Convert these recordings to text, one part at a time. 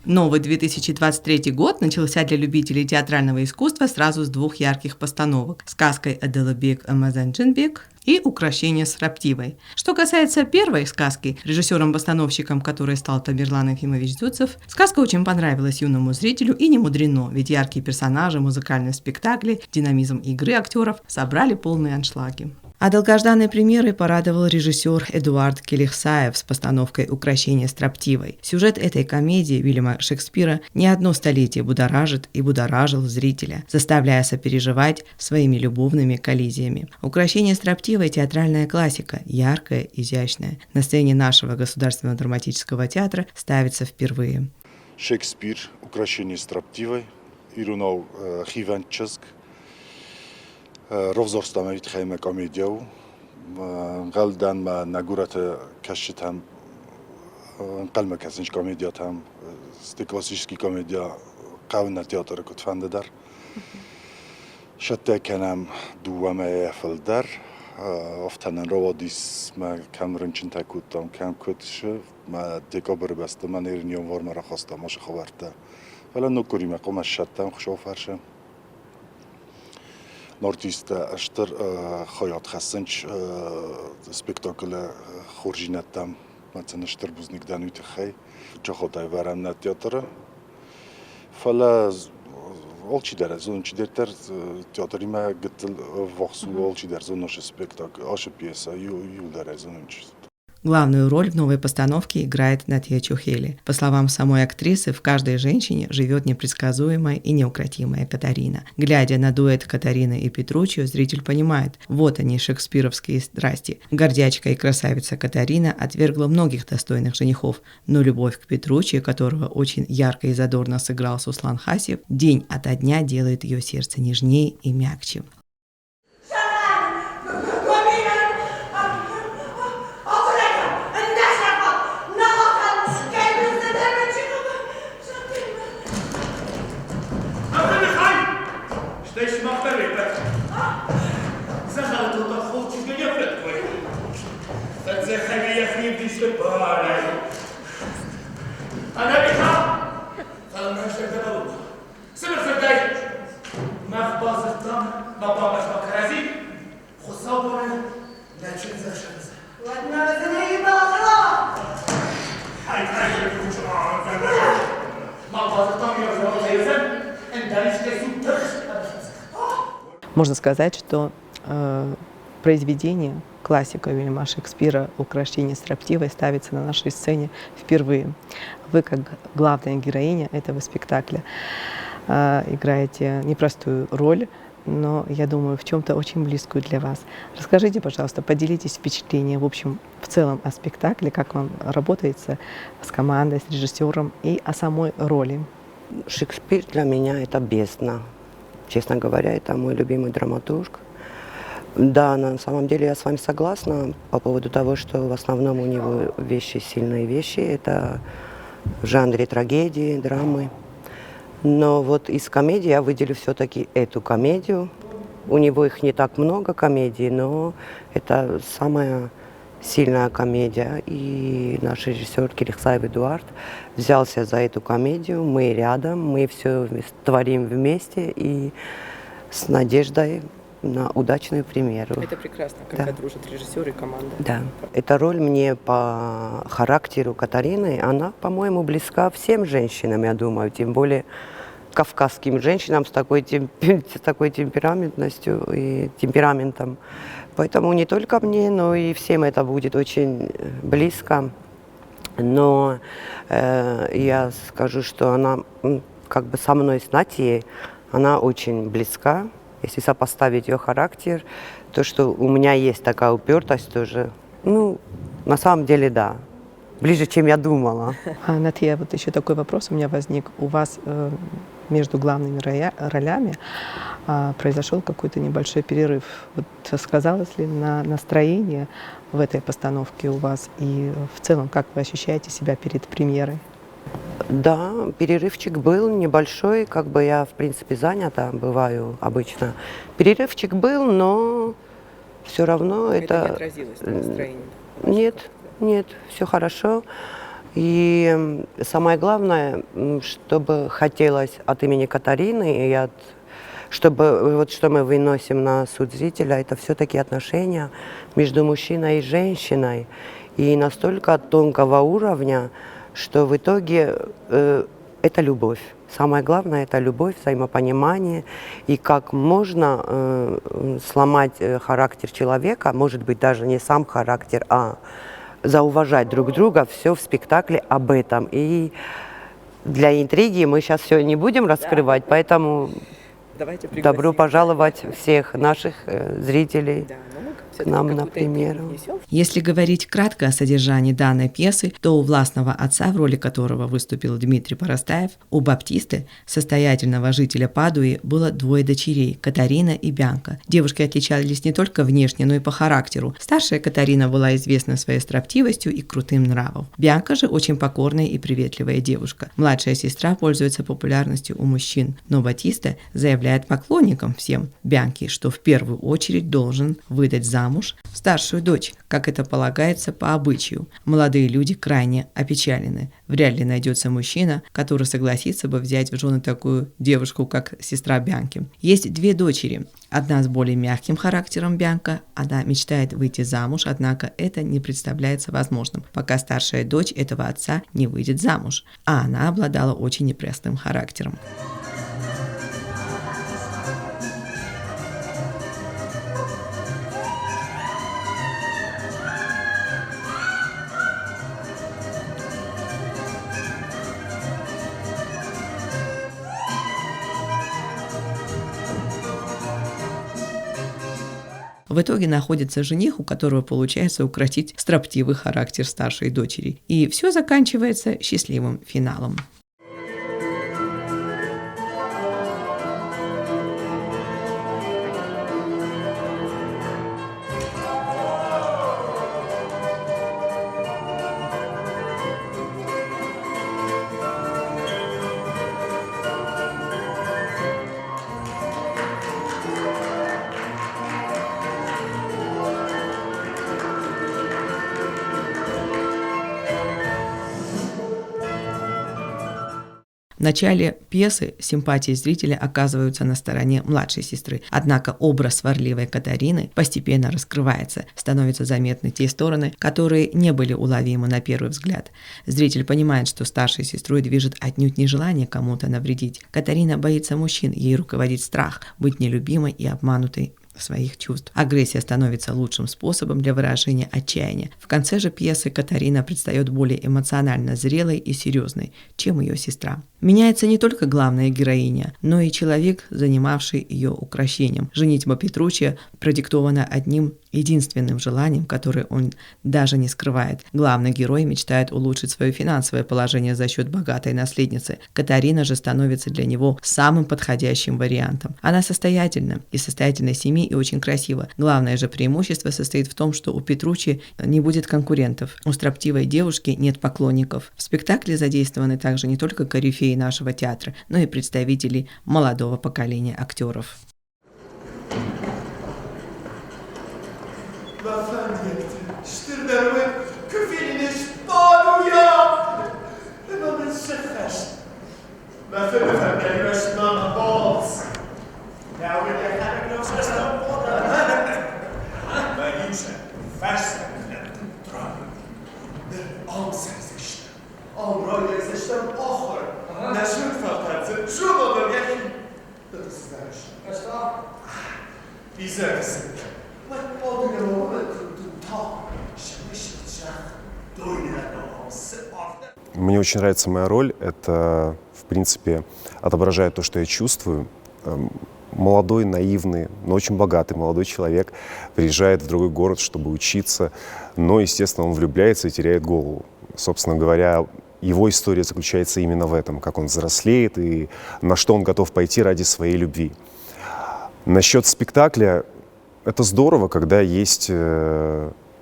Новый 2023 год начался для любителей театрального искусства сразу с двух ярких постановок – сказкой «Аделабек Амазанджинбек» и «Укрощение строптивой». Что касается первой сказки, режиссером-постановщиком которой стал Тамерлан Ефимович Зуцев, сказка очень понравилась юному зрителю и не мудрено, ведь яркие персонажи, музыкальные спектакли, динамизм игры актеров собрали полные аншлаги. А долгожданной премьерой порадовал режиссер Эдуард Келихсаев с постановкой «Укрощение строптивой». Сюжет этой комедии Вильяма Шекспира не одно столетие будоражит и будоражил зрителя, заставляя сопереживать своими любовными коллизиями. «Укрощение строптивой» – театральная классика, яркая, изящная. На сцене нашего Государственного драматического театра ставится впервые. Шекспир «Укрощение строптивой», Ирунов Хиванческ, Ровзорстамевит хайме комедияу, галдан ма нагурата кашитам, калма касинч комедиятам, классический комедия кавна театра кутфандадар. Шатта канам дуаме фалдар, офтанан роводис ма камрынчин такутам кам кутше, ма декабр баста ма нерниом вормара хоста маша хаварта. Фала нукури ма қома шаттам хушофаршам. Нортист аштыр хаят хасынч спектакль хоржинаттам матсаныштыр бузникдан үтхай чохотай варам на театра фала олчи дара зончи дертер театрима гытыл вахсу олчи дер зонош спектакль аша пьеса ю дара зонч. Главную роль в новой постановке играет Натья Чухели. По словам самой актрисы, в каждой женщине живет непредсказуемая и неукротимая Катарина. Глядя на дуэт Катарины и Петруччио, зритель понимает, вот они, шекспировские страсти. Гордячка и красавица Катарина отвергла многих достойных женихов, но любовь к Петруччио, которого очень ярко и задорно сыграл Суслан Хасиев, день ото дня делает ее сердце нежнее и мягче. Можно сказать, что произведение классика Вильяма Шекспира «Укрощение строптивой» ставится на нашей сцене впервые. Вы, как главная героиня этого спектакля, играете непростую роль, но, я думаю, в чем-то очень близкую для вас. Расскажите, пожалуйста, поделитесь впечатлением, в общем, в целом о спектакле, как вам работается с командой, с режиссером и о самой роли. Шекспир для меня – это бездна. Честно говоря, это мой любимый драматург. Да, на самом деле я с вами согласна по поводу того, что в основном у него сильные вещи. Это в жанре трагедии, драмы. Но вот из комедии я выделю все-таки эту комедию. У него их не так много комедий, но это самая сильная комедия. И наш режиссер Келихсаев Эдуард взялся за эту комедию. Мы рядом, мы все творим вместе и с надеждой на удачную премьеру. Это прекрасно, когда дружат режиссер и команда. Да. Эта роль мне по характеру Катарины, она, по-моему, близка всем женщинам, я думаю, тем более кавказским женщинам с такой темпераментностью и темпераментом. Поэтому не только мне, но и всем это будет очень близко. Но я скажу, что она как бы со мной, с Натьей, она очень близка. Если сопоставить ее характер, то, что у меня есть такая упертость тоже, ну, на самом деле, да. ближе, чем я думала. Натья, вот еще такой вопрос у меня возник. У вас между главными ролями произошел какой-то небольшой перерыв. Вот сказалось ли на настроение в этой постановке у вас? И в целом, как вы ощущаете себя перед премьерой? Да, перерывчик был небольшой, как бы я, в принципе, занята, бываю обычно. Перерывчик был, но все равно это... не отразилось на настроении? Нет, нет, все хорошо. И самое главное, чтобы хотелось от имени Катарины и чтобы вот что мы выносим на суд зрителя, это все-таки отношения между мужчиной и женщиной. И настолько тонкого уровня, что в итоге это любовь. Самое главное – это любовь, взаимопонимание. И как можно сломать характер человека, может быть, даже не сам характер, а зауважать друг друга, все в спектакле об этом. И для интриги мы сейчас все не будем раскрывать, поэтому добро пожаловать всех наших зрителей к нам на премьеру. Если говорить кратко о содержании данной пьесы, то у властного отца, в роли которого выступил Дмитрий Поростаев, у Баптисты, состоятельного жителя Падуи, было двое дочерей – Катарина и Бьянка. Девушки отличались не только внешне, но и по характеру. Старшая Катарина была известна своей строптивостью и крутым нравом. Бьянка же очень покорная и приветливая девушка. Младшая сестра пользуется популярностью у мужчин, но Батиста заявляет поклонникам всем Бьянки, что в первую очередь должен выдать замуж старшую дочь, как это полагается по обычаю. Молодые люди крайне опечалены. Вряд ли найдется мужчина, который согласится бы взять в жены такую девушку, как сестра Бьянки. Есть две дочери. Одна с более мягким характером Бьянка. Она мечтает выйти замуж, однако это не представляется возможным, пока старшая дочь этого отца не выйдет замуж. А она обладала очень непростым характером. В итоге находится жених, у которого получается укротить строптивый характер старшей дочери. И все заканчивается счастливым финалом. В начале пьесы симпатии зрителя оказываются на стороне младшей сестры, однако образ сварливой Катарины постепенно раскрывается, становятся заметны те стороны, которые не были уловимы на первый взгляд. Зритель понимает, что старшей сестрой движет отнюдь не желание кому-то навредить. Катарина боится мужчин, ей руководит страх быть нелюбимой и обманутой своих чувств. Агрессия становится лучшим способом для выражения отчаяния. В конце же пьесы Катарина предстает более эмоционально зрелой и серьезной, чем ее сестра. Меняется не только главная героиня, но и человек, занимавший ее укрощением. Женитьба Петруччио продиктована одним единственным желанием, которое он даже не скрывает. Главный герой мечтает улучшить свое финансовое положение за счет богатой наследницы. Катарина же становится для него самым подходящим вариантом. Она состоятельна, из состоятельной семьи и очень красива. Главное же преимущество состоит в том, что у Петруччио не будет конкурентов. У строптивой девушки нет поклонников. В спектакле задействованы также не только корифеи нашего театра, но и представители молодого поколения актеров. Мне очень нравится моя роль. Это, в принципе, отображает то, что я чувствую. Молодой, наивный, но очень богатый молодой человек приезжает в другой город, чтобы учиться, но, естественно, он влюбляется и теряет голову. Собственно говоря, его история заключается именно в этом, как он взрослеет и на что он готов пойти ради своей любви. Насчет спектакля, это здорово, когда есть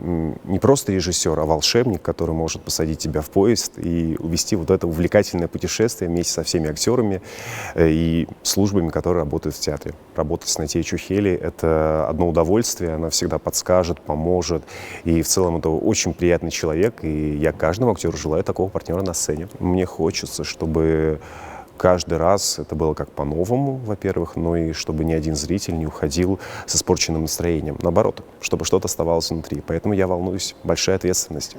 не просто режиссер, а волшебник, который может посадить тебя в поезд и увести вот это увлекательное путешествие вместе со всеми актерами и службами, которые работают в театре. Работать с Натей Чухели — это одно удовольствие, она всегда подскажет, поможет. И в целом это очень приятный человек, и я каждому актеру желаю такого партнера на сцене. Мне хочется, чтобы каждый раз это было как по-новому, во-первых, но и чтобы ни один зритель не уходил с испорченным настроением. Наоборот, чтобы что-то оставалось внутри. Поэтому я волнуюсь. Большая ответственность.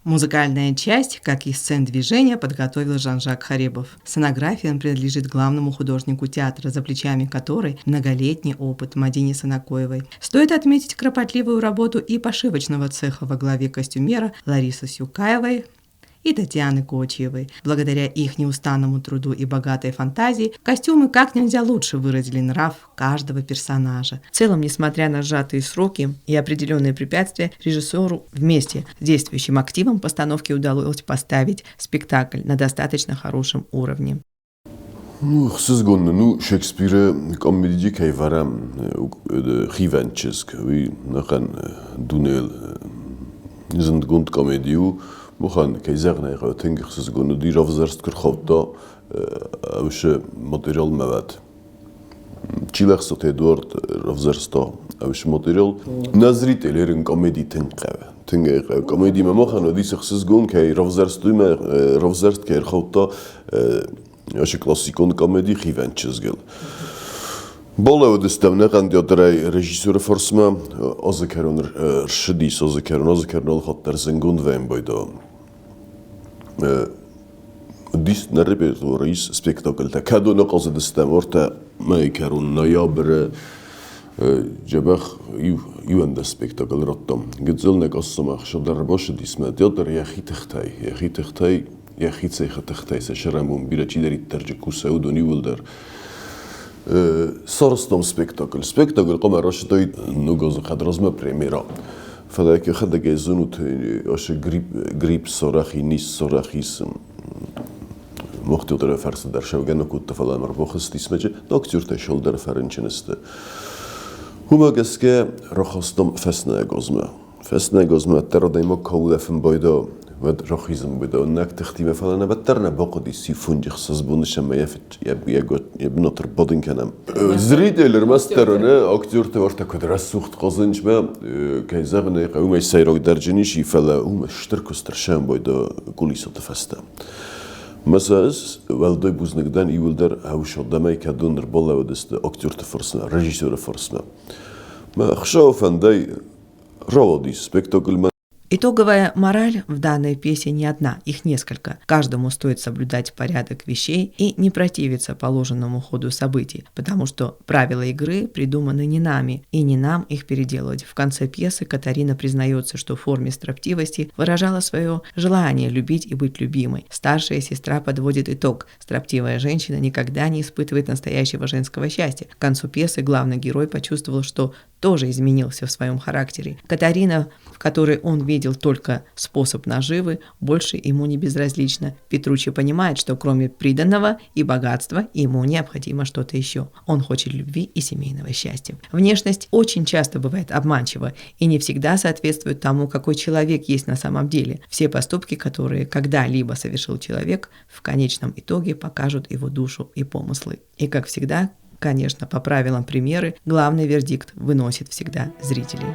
Музыкальная часть, как и сцен движения, подготовил Жан-Жак Харибов. Сценография принадлежит главному художнику театра, за плечами которой многолетний опыт Мадине Санакоевой. Стоит отметить кропотливую работу и пошивочного цеха во главе костюмера Ларисы Сюкаевой и Татьяны Кочьевой. Благодаря их неустанному труду и богатой фантазии, костюмы как нельзя лучше выразили нрав каждого персонажа. В целом, несмотря на сжатые сроки и определенные препятствия, режиссеру вместе с действующим активом постановки удалось поставить спектакль на достаточно хорошем уровне. Siz gönlünü Shakespeare komedi kayvaram Givenchesk wie nachan Dunel sind Grund komediu مخان كيزغنا يغوتنج خصوص قلنا دي رافزرست كرخوتا وش ماتيريال مواد تشيلخ صوت إدوارد رافزرستا وش ماتيريال نظريت إليرن كوميدي تنقى كوميدي ما مخان ودي خصوص قلنا كي رافزرست ما رافزرست كيرخوتا وش كلاسيكون كوميدي خيفانشز قل بالا ودستم نقند يادرای رژیسور فرسما آزکران رشدیس آزکران الخاطر زنگون ویم بایدا دیس نرپرتوریس سپیکتاکل تا کدو نقاز دستم ورتا ما يكرون نيابر جبخ يوند سپیکتاکل راتم گذل نقاس ما خشدار باش دیس ما دیادر یخی تختای یخی تختای سشرمون بیره چی داری ترجکو سعودونی ولدر صارستم سپیکتاکل قمر راشدای نگاز خدرازم پریمیرا فداك خد جايزون اش گریپ صراخی نیست صراخیس وقتی در فرس در شوگن كنت فلا مربوخست اسمه دکتر تشول در فرنچنسته هما گسکه رخصتم فسنا گزمه تر دایما کولفن بایدا و رخیزم بوده و نک تختیم فلانه بدترنه باقی سیفون جخصص بونش ما یبناتر بدن کنم زرید الرمسترانه اکتور توارت کدرس سوخت قازنش ما که زغنه قومی سیرک درجنیشی فلا هم اشترکستر شام بوده کلیسات فسته مثلا ولدای بوزنگدن ایولدر هوشاد دمای کدون در بالا و دست اکتور تفرسنا رژیسور فرسنا ما خشاو فندای روادی سپیکتاکل. Итоговая мораль в данной пьесе не одна, их несколько. Каждому стоит соблюдать порядок вещей и не противиться положенному ходу событий, потому что правила игры придуманы не нами, и не нам их переделывать. В конце пьесы Катарина признается, что в форме строптивости выражала свое желание любить и быть любимой. Старшая сестра подводит итог. Строптивая женщина никогда не испытывает настоящего женского счастья. К концу пьесы главный герой почувствовал, что тоже изменился в своем характере. Катарина, в которой он видел только способ наживы, больше ему не безразлично. Петруччи понимает, что кроме приданного и богатства ему необходимо что-то еще. Он хочет любви и семейного счастья. Внешность очень часто бывает обманчива и не всегда соответствует тому, какой человек есть на самом деле. Все поступки, которые когда-либо совершил человек, в конечном итоге покажут его душу и помыслы. И, как всегда, конечно, по правилам примеры, главный вердикт выносит всегда зрителей.